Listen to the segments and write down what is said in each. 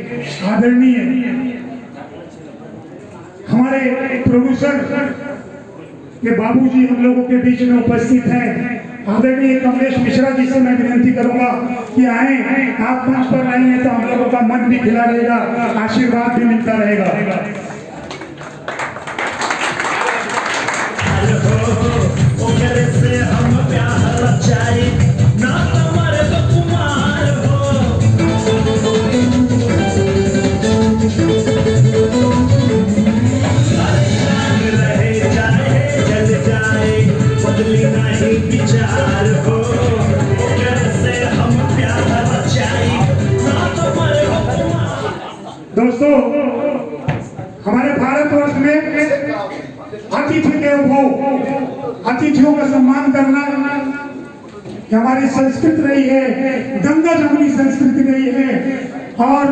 आदरणीय हमारे प्रोड्यूसर के बाबूजी हम लोगों के बीच में उपस्थित हैं। आदरणीय कमलेश मिश्रा जी से मैं विनती करूंगा कि आए, आप मंच पर आए हैं तो हम लोगों का मन भी खिला रहेगा, आशीर्वाद भी मिलता रहेगा। दोस्तों, हमारे भारतवर्ष में अतिथि देवो भव, अतिथियों का सम्मान करना हमारी संस्कृति रही है, गंगा जमुनी संस्कृति रही है। और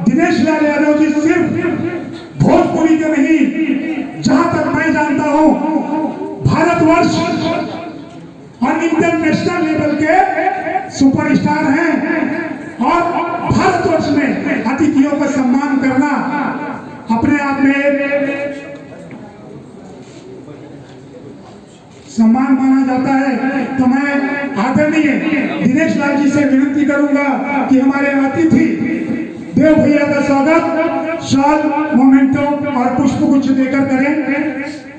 दिनेश लाल यादव जी सिर्फ भोजपुरी के नहीं, जहां तक मैं जानता हूं भारतवर्ष और इंटरनेशनल लेवल के सुपरस्टार हैं। और भारतवर्ष में अतिथियों का सम्मान करना अपने आप में सम्मान माना जाता है। तो मैं आदरणीय दिनेश लाल जी से विनती करूंगा कि हमारे अतिथि देव भैया का स्वागत शॉल, मोमेंटो और पुष्पगुच्छ देकर करें।